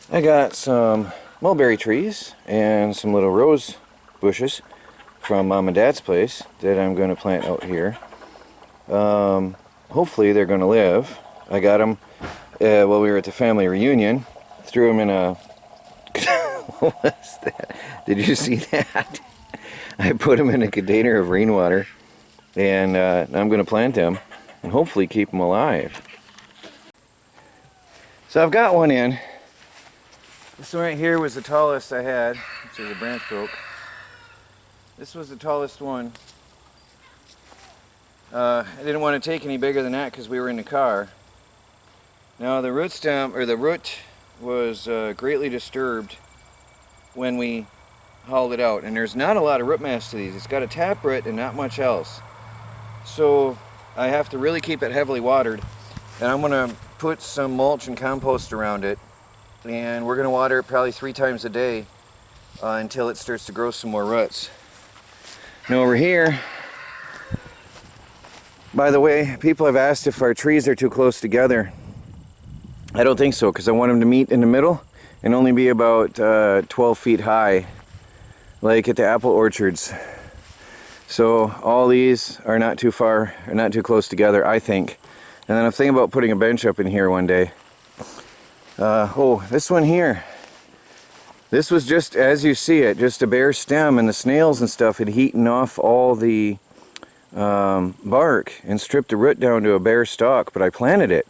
I got some mulberry trees and some little rose bushes from Mom and Dad's place that I'm going to plant out here. Hopefully they're going to live. I got them while we were at the family reunion. Threw them in a... What was that? Did you see that? I put them in a container of rainwater, and I'm going to plant them and hopefully keep them alive. So I've got one in. This one right here was the tallest I had. Actually, the branch broke. This was the tallest one. I didn't want to take any bigger than that because we were in the car. Now the root stem, or the root, was greatly disturbed when we hauled it out. And there's not a lot of root mass to these. It's got a taproot and not much else. So I have to really keep it heavily watered. And I'm going to put some mulch and compost around it. And we're going to water it probably 3 times a day until it starts to grow some more roots. Now over here, by the way, people have asked if our trees are too close together. I don't think so, because I want them to meet in the middle and only be about 12 feet high, like at the apple orchards. So all these are not too far, or not too close together, I think. And then I'm thinking about putting a bench up in here one day. Oh, this one here. This was just, as you see it, just a bare stem, and the snails and stuff had eaten off all the bark and stripped the root down to a bare stalk, but I planted it.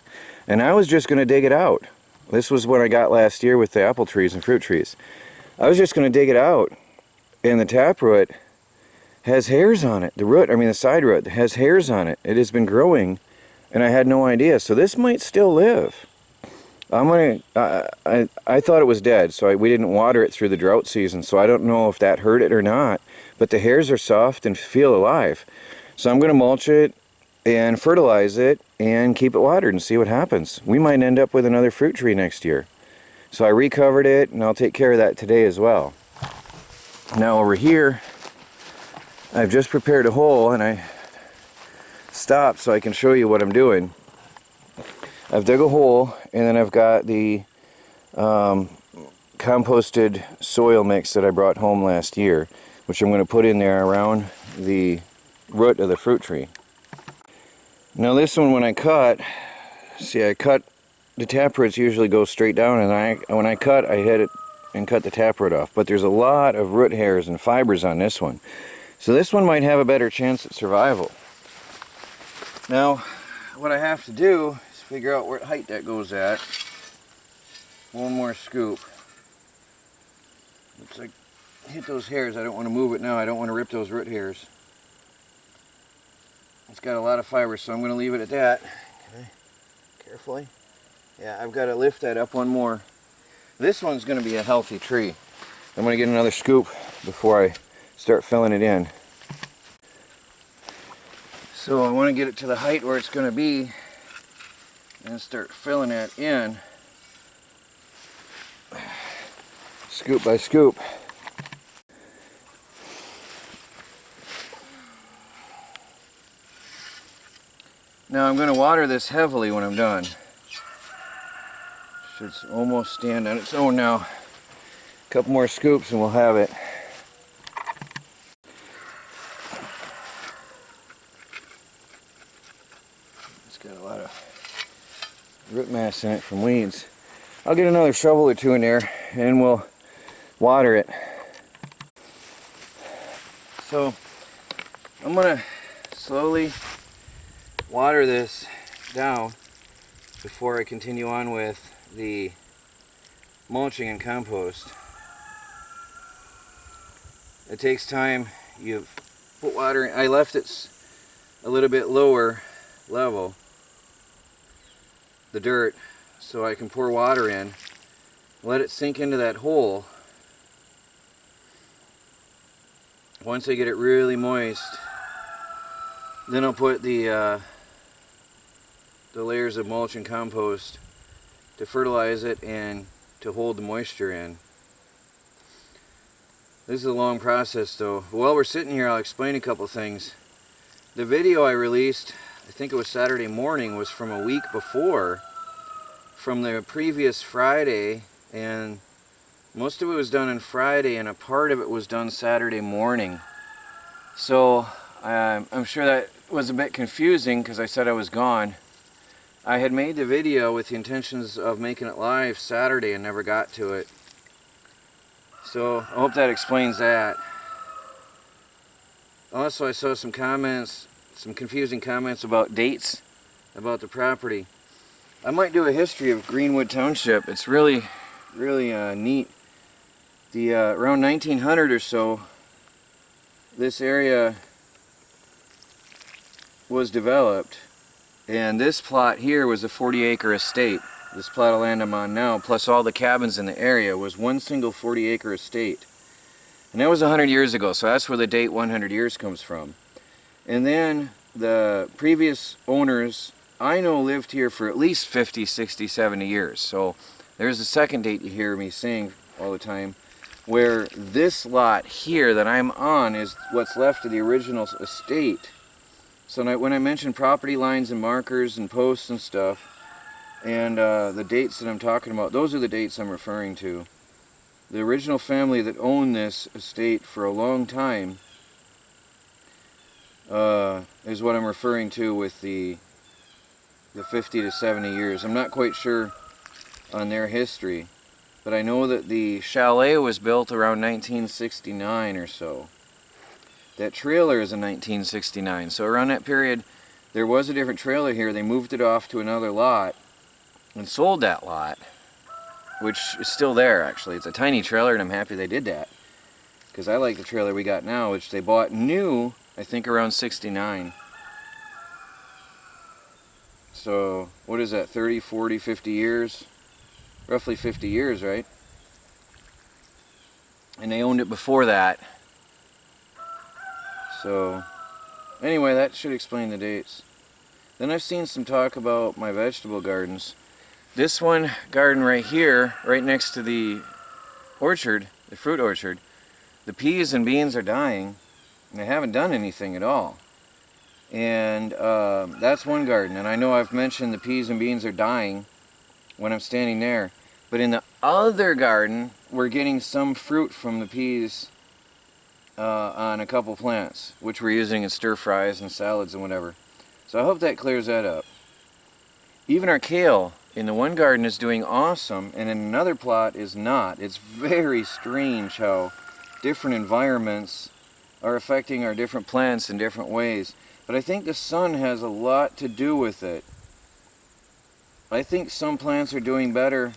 And I was just going to dig it out. This was what I got last year with the apple trees and fruit trees. I was just going to dig it out, and the taproot has hairs on it. The root, I mean the side root, has hairs on it. It has been growing, and I had no idea. So this might still live. I thought it was dead, so we didn't water it through the drought season, so I don't know if that hurt it or not, but the hairs are soft and feel alive. So I'm going to mulch it and fertilize it and keep it watered and see what happens. We might end up with another fruit tree next year. So I recovered it, and I'll take care of that today as well. Now over here, I've just prepared a hole, and I stopped so I can show you what I'm doing. I've dug a hole, and then I've got the composted soil mix that I brought home last year, which I'm going to put in there around the root of the fruit tree. Now this one, when I cut, see, I cut, the taproots usually go straight down, and when I cut, I hit it and cut the taproot off. But there's a lot of root hairs and fibers on this one. So this one might have a better chance at survival. Now, what I have to do is figure out what height that goes at. One more scoop. Looks like hit those hairs. I don't want to move it now. I don't want to rip those root hairs. It's got a lot of fiber, so I'm going to leave it at that. Can I carefully? Yeah, I've got to lift that up one more. This one's going to be a healthy tree. I'm going to get another scoop before I start filling it in. So I want to get it to the height where it's going to be and start filling that in, scoop by scoop. Now I'm going to water this heavily when I'm done. Should almost stand on its own now. A couple more scoops and we'll have it. It's got a lot of root mass in it from weeds. I'll get another shovel or two in there and we'll water it. So I'm going to slowly water this down before I continue on with the mulching and compost. It takes time. You put water in. I left it a little bit lower level, the dirt, so I can pour water in, let it sink into that hole. Once I get it really moist, then I'll put the layers of mulch and compost to fertilize it and to hold the moisture in. This is a long process though. While we're sitting here, I'll explain a couple things. The video I released, I think it was Saturday morning, was from a week before. From the previous Friday, and most of it was done on Friday, and a part of it was done Saturday morning. So I'm sure that was a bit confusing because I said I was gone. I had made the video with the intentions of making it live Saturday and never got to it. So I hope that explains that. Also, I saw some comments, some confusing comments about dates about the property. I might do a history of Greenwood Township. It's really neat. The around 1900 or so, this area was developed, and this plot here was a 40-acre estate. This plot of land I'm on now, plus all the cabins in the area, was one single 40-acre estate. And that was 100 years ago, so that's where the date 100 years comes from. And then the previous owners, I know, lived here for at least 50, 60, 70 years. So there's a second date you hear me saying all the time, where this lot here that I'm on is what's left of the original estate. So when I mention property lines and markers and posts and stuff, and the dates that I'm talking about, those are the dates I'm referring to. The original family that owned this estate for a long time is what I'm referring to with the 50 to 70 years. I'm not quite sure on their history, but I know that the chalet was built around 1969 or so. That trailer is in 1969, so around that period there was a different trailer here. They moved it off to another lot and sold that lot, which is still there actually. It's a tiny trailer, and I'm happy they did that, because I like the trailer we got now, which they bought new, I think around 69. So what is that, 30, 40, 50 years? Roughly 50 years, right? And they owned it before that. So anyway, that should explain the dates. Then I've seen some talk about my vegetable gardens. This one garden right here, right next to the orchard, the fruit orchard, the peas and beans are dying, and they haven't done anything at all. And that's one garden, and I know I've mentioned the peas and beans are dying when I'm standing there. But in the other garden, we're getting some fruit from the peas on a couple plants, which we're using in stir fries and salads and whatever. So I hope that clears that up. Even our kale in the one garden is doing awesome, and in another plot is not. It's very strange how different environments are affecting our different plants in different ways. But I think the sun has a lot to do with it. I think some plants are doing better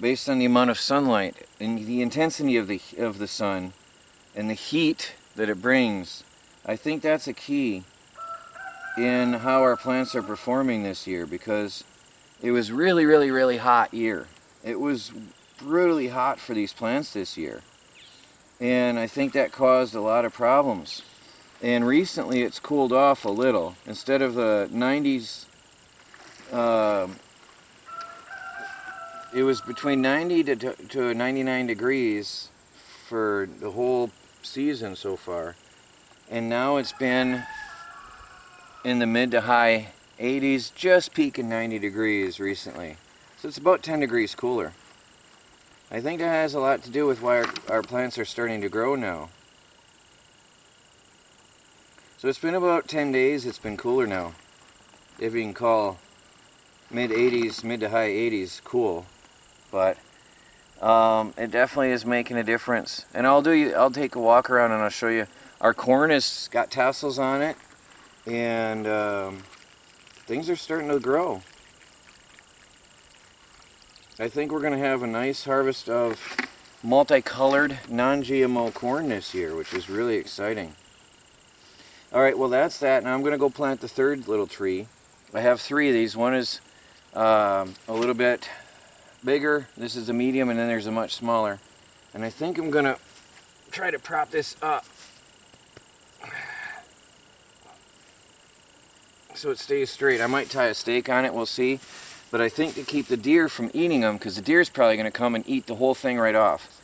based on the amount of sunlight and the intensity of the sun and the heat that it brings. I think that's a key in how our plants are performing this year, because it was really hot year. It was brutally hot for these plants this year, and I think that caused a lot of problems. And recently it's cooled off a little. Instead of the 90s, it was between 90 to 99 degrees for the whole season so far, and now it's been in the mid to high 80s, just peaking 90 degrees recently. So it's about 10 degrees cooler. I think that has a lot to do with why our plants are starting to grow now. So it's been about 10 days it's been cooler now, if you can call mid to high 80s cool. But it definitely is making a difference. And I'll take a walk around and I'll show you. Our corn has got tassels on it, and things are starting to grow. I think we're going to have a nice harvest of multicolored, non-GMO corn this year, which is really exciting. Alright, well that's that. Now I'm going to go plant the third little tree. I have three of these. One is a little bit bigger, this is a medium, and then there's a much smaller. And I think I'm going to try to prop this up so it stays straight. I might tie a stake on it, we'll see. But I think to keep the deer from eating them, because the deer's probably going to come and eat the whole thing right off,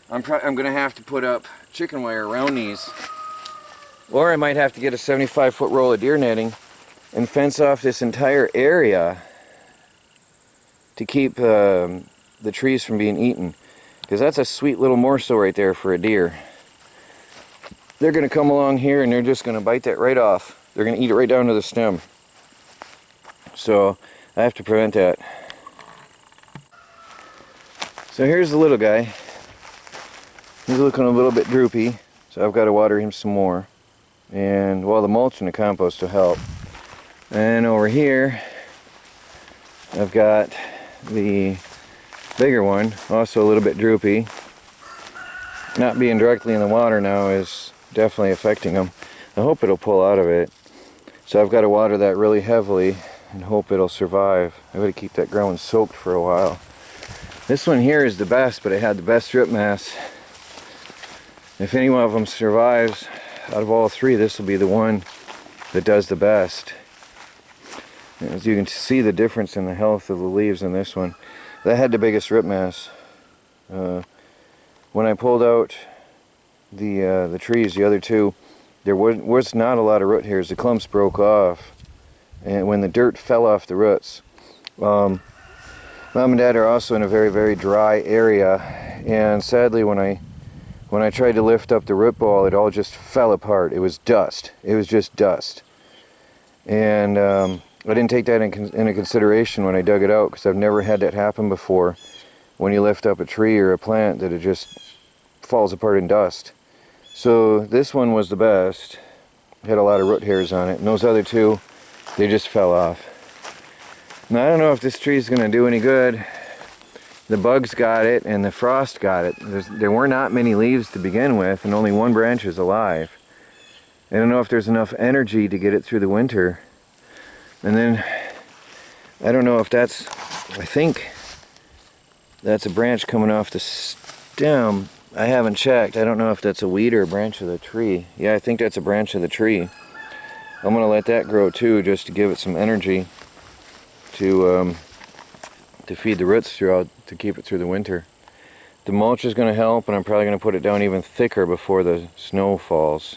I'm going to have to put up chicken wire around these. Or I might have to get a 75-foot roll of deer netting and fence off this entire area to keep the trees from being eaten. Because that's a sweet little morsel right there for a deer. They're going to come along here and they're just going to bite that right off. They're going to eat it right down to the stem. So I have to prevent that. So here's the little guy. He's looking a little bit droopy, so I've got to water him some more. And well, the mulch and the compost will help. And over here I've got the bigger one, also a little bit droopy. Not being directly in the water now is definitely affecting him. I hope it'll pull out of it. So I've got to water that really heavily and hope it'll survive. I've got to keep that ground soaked for a while. This one here is the best, but it had the best root mass. If any one of them survives, out of all three, this will be the one that does the best. As you can see the difference in the health of the leaves in this one. That had the biggest root mass. When I pulled out the trees, the other two, there was not a lot of root hairs. The clumps broke off, and when the dirt fell off the roots. Mom and Dad are also in a very, very dry area, and sadly when I tried to lift up the root ball, it all just fell apart. It was dust. It was just dust. And I didn't take that into consideration when I dug it out, because I've never had that happen before. When you lift up a tree or a plant, that it just falls apart in dust. So this one was the best. It had a lot of root hairs on it. And those other two, they just fell off. Now I don't know if this tree is going to do any good. The bugs got it and the frost got it. There were not many leaves to begin with, and only one branch is alive. I don't know if there's enough energy to get it through the winter. And then, I don't know if that's, I think that's a branch coming off the stem. I haven't checked. I don't know if that's a weed or a branch of the tree. Yeah, I think that's a branch of the tree. I'm going to let that grow too, just to give it some energy to feed the roots throughout, to keep it through the winter. The mulch is going to help, and I'm probably going to put it down even thicker before the snow falls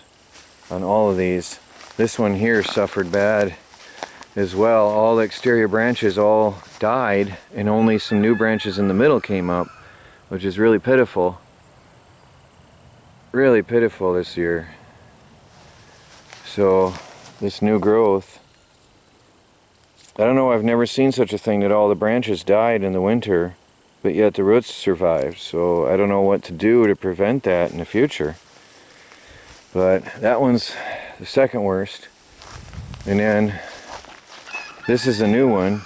on all of these. This one here suffered bad as well. All the exterior branches all died, and only some new branches in the middle came up, which is really pitiful. Really pitiful this year. So this new growth, I don't know, I've never seen such a thing, that all the branches died in the winter, but yet the roots survived. So I don't know what to do to prevent that in the future. But that one's the second worst. And then this is a new one,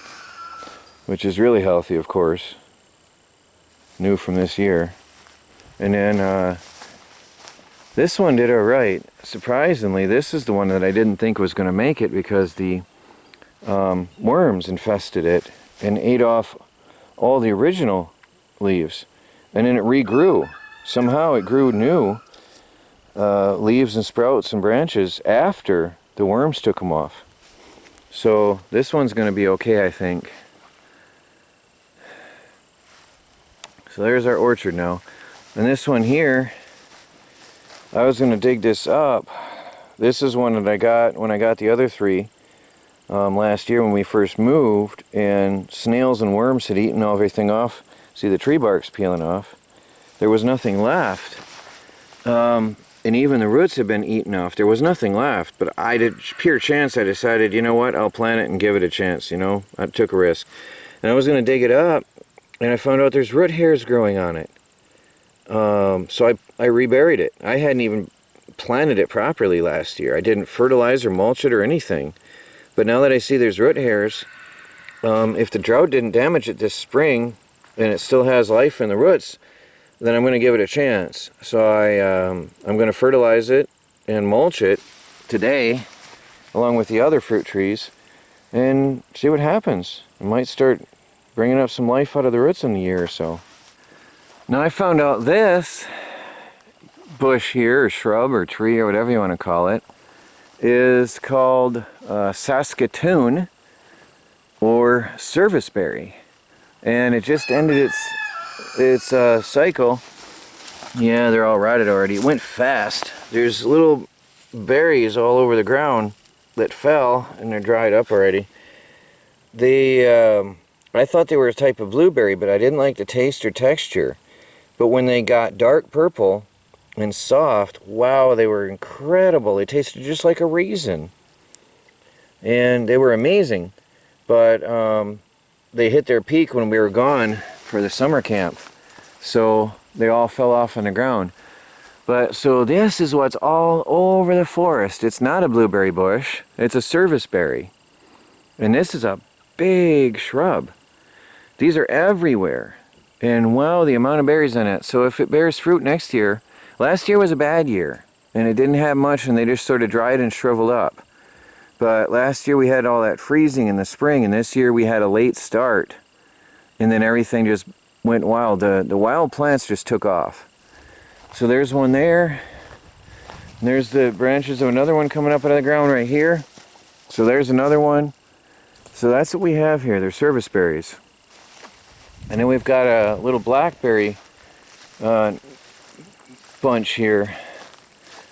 which is really healthy, of course. New from this year. And then this one did alright. Surprisingly, this is the one that I didn't think was going to make it, because the worms infested it and ate off all the original leaves. And then it regrew. Somehow it grew new leaves and sprouts and branches after the worms took them off. So this one's going to be okay, I think. So there's our orchard now. And this one here, I was going to dig this up. This is one that I got when I got the other three last year when we first moved, and snails and worms had eaten everything off. See, the tree bark's peeling off. There was nothing left. And even the roots had been eaten off. There was nothing left, but pure chance, I decided, you know what, I'll plant it and give it a chance, you know. I took a risk. And I was going to dig it up, and I found out there's root hairs growing on it. So I reburied it. I hadn't even planted it properly last year. I didn't fertilize or mulch it or anything. But now that I see there's root hairs, if the drought didn't damage it this spring, and it still has life in the roots, then I'm going to give it a chance. So I'm going to fertilize it and mulch it today, along with the other fruit trees, and see what happens. It might start bringing up some life out of the roots in a year or so. Now I found out this bush here, or shrub, or tree, or whatever you want to call it, is called Saskatoon, or Serviceberry. And it just ended its cycle. Yeah, they're all rotted already. It went fast. There's little berries all over the ground that fell, and they're dried up already. They I thought they were a type of blueberry, but I didn't like the taste or texture. But when they got dark purple and soft, wow, they were incredible. They tasted just like a raisin. And they were amazing. But they hit their peak when we were gone for the summer camp. So they all fell off on the ground. But so this is what's all over the forest. It's not a blueberry bush. It's a serviceberry. And this is a big shrub. These are everywhere. And wow, the amount of berries in it. So if it bears fruit next year, last year was a bad year. And it didn't have much and they just sort of dried and shriveled up. But last year we had all that freezing in the spring, and this year we had a late start. And then everything just went wild. The wild plants just took off. So there's one there. And there's the branches of another one coming up out of the ground right here. So there's another one. So that's what we have here. They're serviceberries. And then we've got a little blackberry bunch here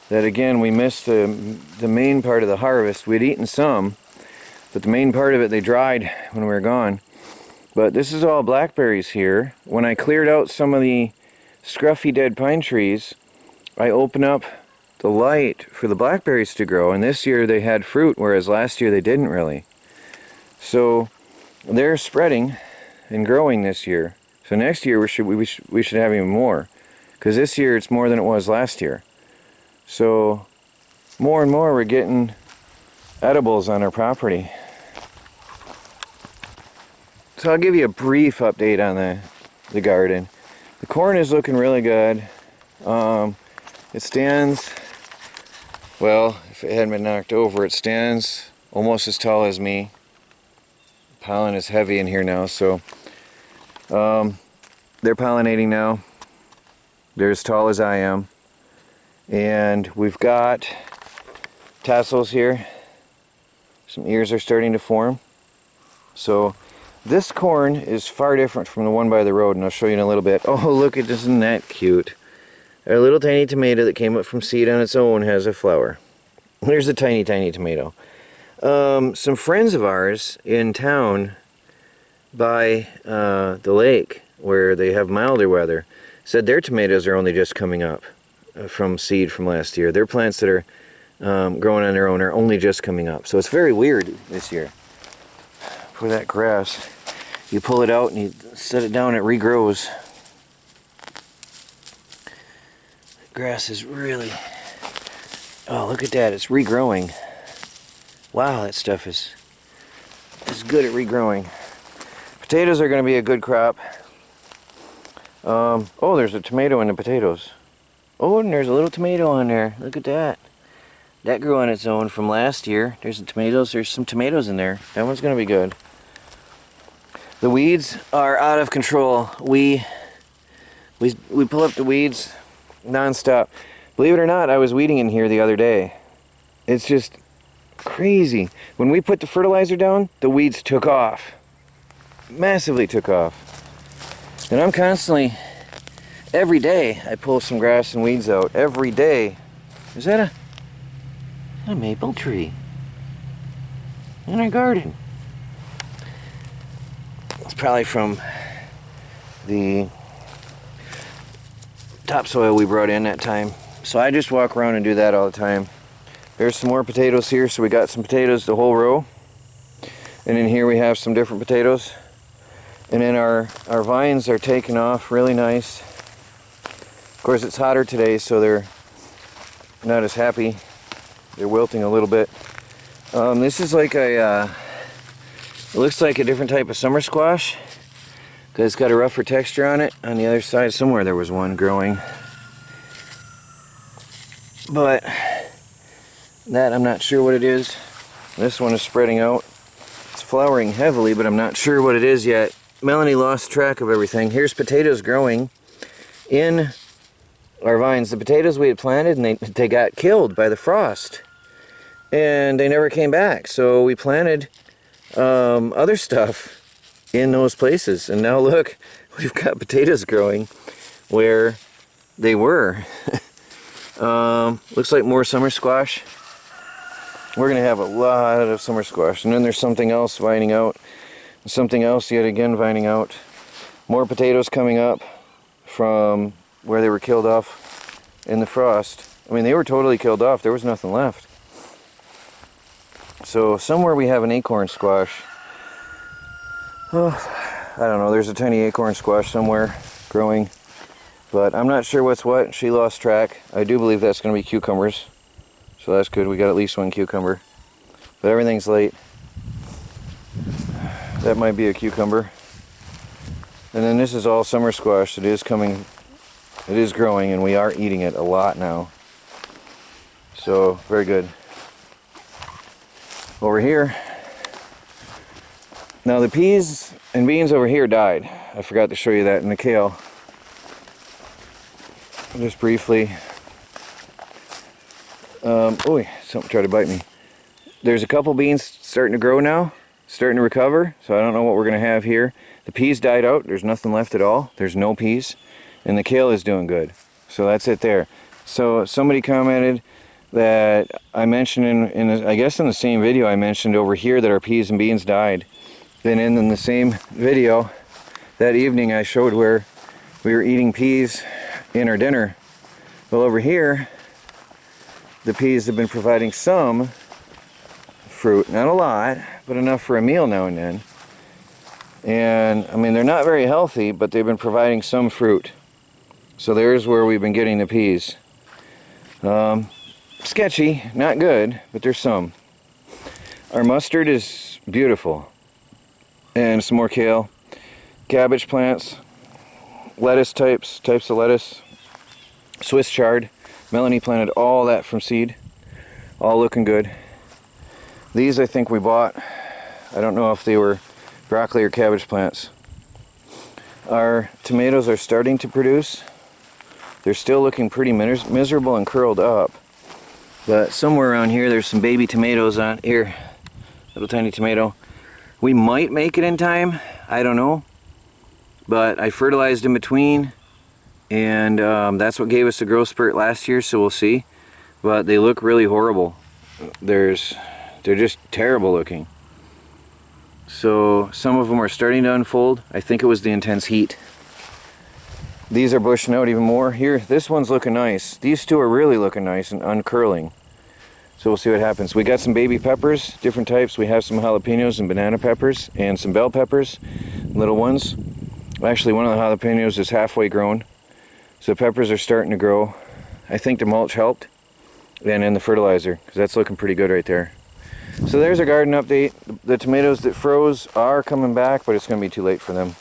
that, again, we missed the main part of the harvest. We'd eaten some, but the main part of it they dried when we were gone. But this is all blackberries here. When I cleared out some of the scruffy dead pine trees, I opened up the light for the blackberries to grow, and this year they had fruit, whereas last year they didn't really. So they're spreading and growing this year. So next year we should have even more, because this year it's more than it was last year. So more and more we're getting edibles on our property. So I'll give you a brief update on the garden. The corn is looking really good. It stands, well, if it hadn't been knocked over, it stands almost as tall as me. Pollen is heavy in here now, so they're pollinating now. They're as tall as I am. And we've got tassels here. Some ears are starting to form. So this corn is far different from the one by the road, and I'll show you in a little bit. Oh, look at this, isn't that cute? Our little tiny tomato that came up from seed on its own has a flower. Here's a tiny, tiny tomato. Some friends of ours in town by the lake, where they have milder weather, said their tomatoes are only just coming up from seed from last year. Their plants that are growing on their own are only just coming up. So it's very weird this year. For that grass, you pull it out and you set it down, it regrows. Grass is really, oh, look at that, it's regrowing. Wow, that stuff is good at regrowing. Potatoes are going to be a good crop. Oh, there's a tomato in the potatoes. Oh, and there's a little tomato on there. Look at that. That grew on its own from last year. There's the tomatoes. There's some tomatoes in there. That one's going to be good. The weeds are out of control. We pull up the weeds non-stop. Believe it or not, I was weeding in here the other day. It's just crazy. When we put the fertilizer down, the weeds took off. Massively took off. And I'm constantly, every day, I pull some grass and weeds out. Every day. Is that a maple tree in our garden? It's probably from the topsoil we brought in that time. So I just walk around and do that all the time. There's some more potatoes here, so we got some potatoes the whole row. And in here we have some different potatoes. And then our vines are taking off really nice. Of course it's hotter today, so they're not as happy. They're wilting a little bit. This is like it looks like a different type of summer squash, because it's got a rougher texture on it. On the other side somewhere there was one growing. But that I'm not sure what it is. This one is spreading out. It's flowering heavily, but I'm not sure what it is yet. Melanie lost track of everything. Here's potatoes growing in our vines. The potatoes we had planted, and they got killed by the frost. And they never came back. So we planted other stuff in those places. And now look, we've got potatoes growing where they were. Looks like more summer squash. We're going to have a lot of summer squash. And then there's something else vining out. Something else yet again vining out. More potatoes coming up from where they were killed off in the frost. I mean, they were totally killed off. There was nothing left. So somewhere we have an acorn squash. Oh, I don't know. There's a tiny acorn squash somewhere growing. But I'm not sure what's what. She lost track. I do believe that's going to be cucumbers. So that's good. We got at least one cucumber. But everything's late. That might be a cucumber. And then this is all summer squash. It is coming, it is growing, and we are eating it a lot now. So, very good. Over here, now the peas and beans over here died. I forgot to show you that in the kale. Just briefly. Oh, something tried to bite me. There's a couple beans starting to grow now, starting to recover, so I don't know what we're going to have here. The peas died out. There's nothing left at all. There's no peas. And the kale is doing good. So that's it there. So somebody commented that I mentioned I guess in the same video I mentioned over here that our peas and beans died. Then in the same video that evening I showed where we were eating peas in our dinner. Well, over here the peas have been providing some fruit. Not a lot, but enough for a meal now and then. And I mean, they're not very healthy, but they've been providing some fruit. So there's where we've been getting the peas. Sketchy, not good, but there's some. Our mustard is beautiful. And some more kale. Cabbage plants. Lettuce types of lettuce. Swiss chard. Melanie planted all that from seed. All looking good. These I think we bought. I don't know if they were broccoli or cabbage plants. Our tomatoes are starting to produce. They're still looking pretty miserable and curled up. But somewhere around here there's some baby tomatoes on here. Little tiny tomato. We might make it in time. I don't know. But I fertilized in between. And that's what gave us a growth spurt last year, so we'll see. But they look really horrible. They're just terrible looking. So some of them are starting to unfold. I think it was the intense heat. These are bushing out even more. Here, this one's looking nice. These two are really looking nice and uncurling. So we'll see what happens. We got some baby peppers, different types. We have some jalapenos and banana peppers and some bell peppers, little ones. Actually, one of the jalapenos is halfway grown. So the peppers are starting to grow. I think the mulch helped. And then the fertilizer, because that's looking pretty good right there. So there's our garden update. The tomatoes that froze are coming back, but it's going to be too late for them.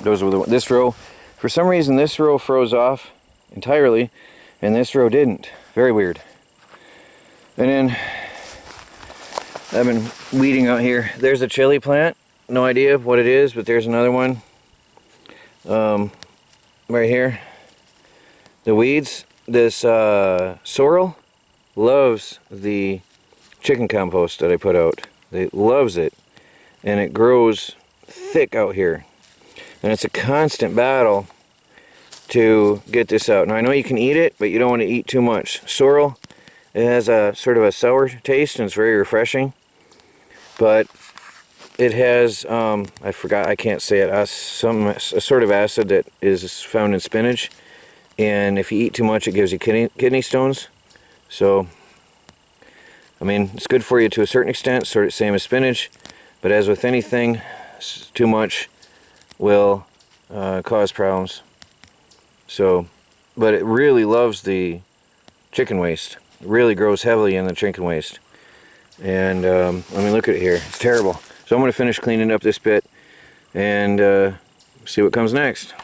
Those were this row. For some reason, this row froze off entirely, and this row didn't. Very weird. And then I've been weeding out here. There's a chili plant. No idea what it is, but there's another one. Right here. The weeds. This sorrel loves the chicken compost that I put out. It loves it, and it grows thick out here, and it's a constant battle to get this out. Now I know you can eat it, but you don't want to eat too much. Sorrel, it has a sort of a sour taste and it's very refreshing, but it has I forgot, I can't say it, a sort of acid that is found in spinach, and if you eat too much it gives you kidney stones. So I mean, it's good for you to a certain extent, sort of same as spinach, but as with anything, too much will cause problems. So, but it really loves the chicken waste. It really grows heavily in the chicken waste. And I mean, look at it here. It's terrible. So I'm going to finish cleaning up this bit and see what comes next.